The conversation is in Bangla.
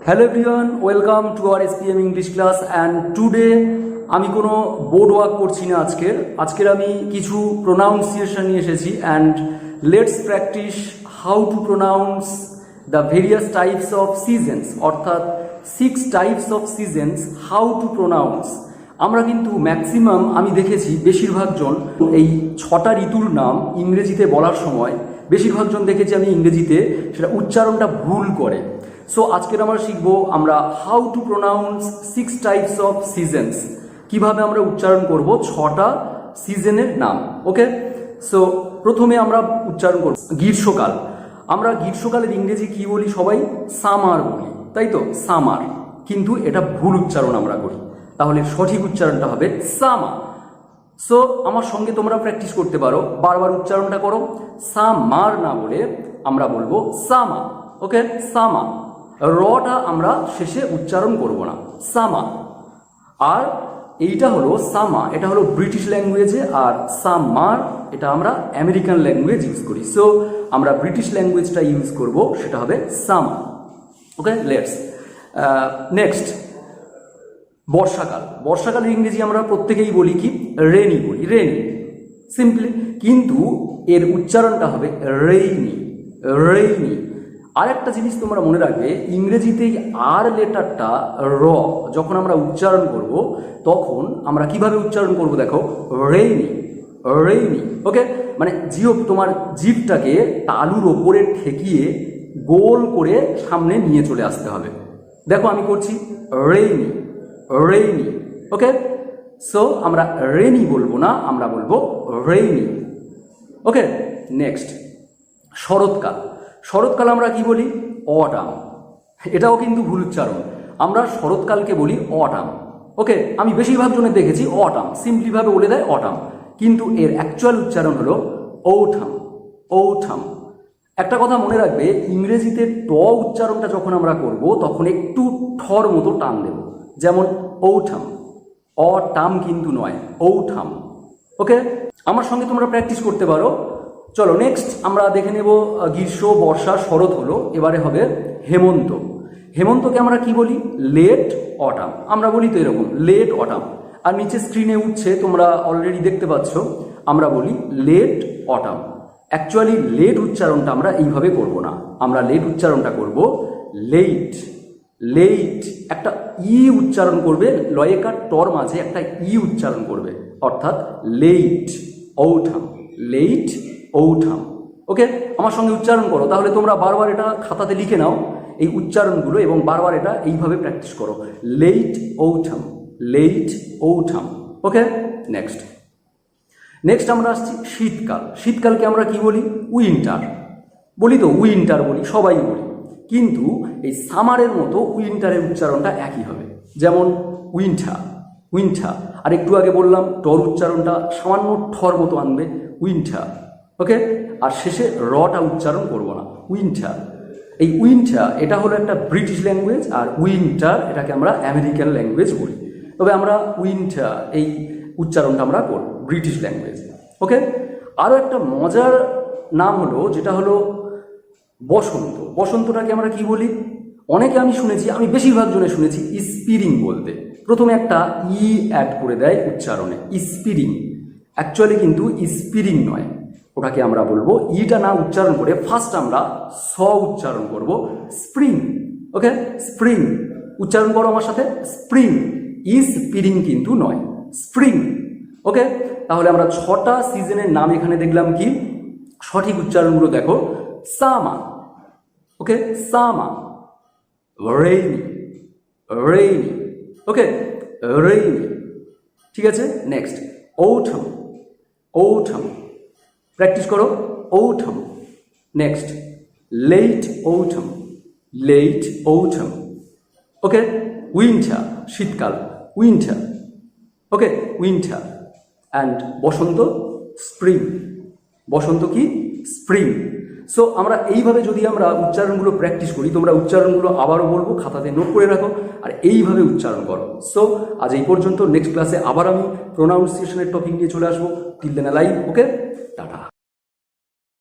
Hello everyone, welcome to our SPM English class and today আমি কোনো বোর্ড ওয়ার্ক করছি না আজকের আমি কিছু প্রোনাউন্সিয়েশন নিয়ে এসেছি and let's practice how to pronounce the various types of seasons অর্থাৎ 6 types of seasons how to pronounce। আমরা কিন্তু ম্যাক্সিমাম আমি দেখেছি বেশিরভাগ জন এই 6টা ঋতুর নাম ইংরেজিতে বলার সময় বেশিরভাগ জন দেখেছি আমি ইংরেজিতে সেটা উচ্চারণটা ভুল করে। সো আজকের আমরা শিখবো আমরা how to pronounce 6 types of seasons, কিভাবে আমরা উচ্চারণ করব 6টা সিজনের নাম। ওকে, সো প্রথমে আমরা উচ্চারণ করব গ্রীষ্মকাল। আমরা গ্রীষ্মকালের ইংরেজি কি বলি? সবাই সামার বলি, তাই তো? সামার, কিন্তু এটা ভুল উচ্চারণ আমরা করি, তাহলে সঠিক উচ্চারণটা হবে সামা। সো আমার সঙ্গে তোমরা প্র্যাকটিস করতে পারো, বারবার উচ্চারণটা করো। সামার না বলে আমরা বলবো সামা। ওকে, সামা, রটা আমরা শেষে উচ্চারণ করব না, সামা। আর এইটা হলো সামা, এটা হলো ব্রিটিশ ল্যাঙ্গুয়েজে, আর সামার এটা আমরা আমেরিকান ল্যাঙ্গুয়েজ ইউজ করি। সো আমরা ব্রিটিশ ল্যাঙ্গুয়েজটা ইউজ করব, সেটা হবে সামা। ওকে, লেটস নেক্সট বর্ষাকাল। বর্ষাকালের ইংরেজি আমরা প্রত্যেকেই বলি কি? রেনি বলি, রেনি সিম্পলি, কিন্তু এর উচ্চারণটা হবে রেইনি, রেইনি। আর একটা জিনিস তোমরা মনে রাখবে, ইংরেজিতেই আর লেটারটা র যখন আমরা উচ্চারণ করব তখন আমরা কিভাবে উচ্চারণ করব দেখো, রেইনি, রেইনি। ওকে, মানে তোমার জিভটাকে তালুর ওপরে ঠেকিয়ে গোল করে সামনে নিয়ে চলে আসতে হবে। দেখো আমি করছি, রেইনি, রেইনি। ওকে, সো আমরা রেনি বলবো না, আমরা বলবো রেইনি। ওকে, নেক্সট শরৎকাল। শরৎকাল আমরা কি বলি? অটাম। এটাও কিন্তু ভুল উচ্চারণ, আমরা শরৎকালকে বলি অটাম। ওকে, আমি বেশিরভাগ জনের দেখেছি অটাম, সিম্পলিভাবে বলে দেয় অটাম, কিন্তু এর অ্যাকচুয়াল উচ্চারণ হলো ঔঠাম, ঔঠাম। একটা কথা মনে রাখবে, ইংরেজিতে ট উচ্চারণটা যখন আমরা করব তখন একটু ঠর মতো টান দেব, যেমন ঔঠাম, অটাম কিন্তু নয়, ঔঠাম। ওকে, আমার সঙ্গে তোমরা প্র্যাকটিস করতে পারো। চলো নেক্সট আমরা দেখে নেব গ্রীষ্ম, বর্ষা, শরৎ হলো, এবারে হবে হেমন্ত। হেমন্তকে আমরা কি বলি? Late autumn. আমরা বলি তো এরকম, লেট অটাম। আর নিচে স্ক্রিনে উঠছে, তোমরা অলরেডি দেখতে পাচ্ছ, আমরা বলি লেট অটাম। অ্যাকচুয়ালি লেট উচ্চারণটা আমরা এইভাবে করব না, আমরা লেট উচ্চারণটা করব লেট, লেট। একটা ই উচ্চারণ করবে, লয়েকার টর মাঝে একটা ই উচ্চারণ করবে, অর্থাৎ লেট ঔঠাম, লেট ঔঠাম। ওকে, আমার সঙ্গে উচ্চারণ করো, তাহলে তোমরা বারবার এটা খাতাতে লিখে নাও এই উচ্চারণগুলো এবং বারবার এটা এইভাবে প্র্যাকটিস করো, লেট ঔঠাম, লেট ঔঠাম। ওকে, নেক্সট নেক্সট আমরা আসছি শীতকাল। শীতকালকে আমরা কি বলি? উইন্টার বলি তো, উইন্টার বলি, সবাই বলি, কিন্তু এই সামারের মতো উইন্টারের উচ্চারণটা একই হবে, যেমন উইন্টার, উইন্টার। আর একটু আগে বললাম টর উচ্চারণটা সামান্য ঠর মতো আনবে, উইন্টার। ওকে, আর শেষে রটা উচ্চারণ করব না, উইন্টার। এই উইন্টার এটা হলো একটা ব্রিটিশ ল্যাঙ্গুয়েজ, আর উইন্টার এটাকে আমরা আমেরিকান ল্যাঙ্গুয়েজ বলি, তবে আমরা উইন্টার এই উচ্চারণটা আমরা করব ব্রিটিশ ল্যাঙ্গুয়েজ। ওকে, আরও একটা মজার নাম হলো, যেটা হলো বসন্ত। বসন্তটাকে আমরা কি বলি? অনেকে আমি শুনেছি, আমি বেশিরভাগ জনে শুনেছি স্পিরিং বলতে, প্রথমে একটা ই অ্যাড করে দেয় উচ্চারণে, স্পিরিং। অ্যাকচুয়ালি কিন্তু স্পিরিং নয়, ওটাকে আমরা বলবো ইটা না উচ্চারণ করে ফার্স্ট আমরা স উচ্চারণ করব, স্প্রিং। ওকে, স্প্রিং উচ্চারণ করো আমার সাথে, স্প্রিং। স্পিরিং কিন্তু নয়, স্প্রিং। ওকে, তাহলে আমরা 6টা সিজনের নাম এখানে দেখলাম। কি সঠিক উচ্চারণগুলো দেখো, সামা, ওকে, সামা, রেইনি, রেইনি। ওকে, রেইনি, ঠিক আছে। নেক্সট ঔঠাম, ঔঠাম, প্র্যাকটিস করো, autumn. Next late autumn, late autumn. Okay, winter শীতকাল, উইন্টার। Okay, winter. অ্যান্ড বসন্ত স্প্রিং, বসন্ত কি? স্প্রিং। সো আমরা এইভাবে যদি আমরা উচ্চারণগুলো প্র্যাকটিস করি, তোমরা উচ্চারণগুলো আবারও বলবো, খাতাতে নোট করে রাখো আর এইভাবে উচ্চারণ করো। সো আজ এই পর্যন্ত, নেক্সট ক্লাসে আবার আমি প্রোনাউন্সিয়েশনের টপিক নিয়ে চলে আসবো। Till then live. Okay, tata.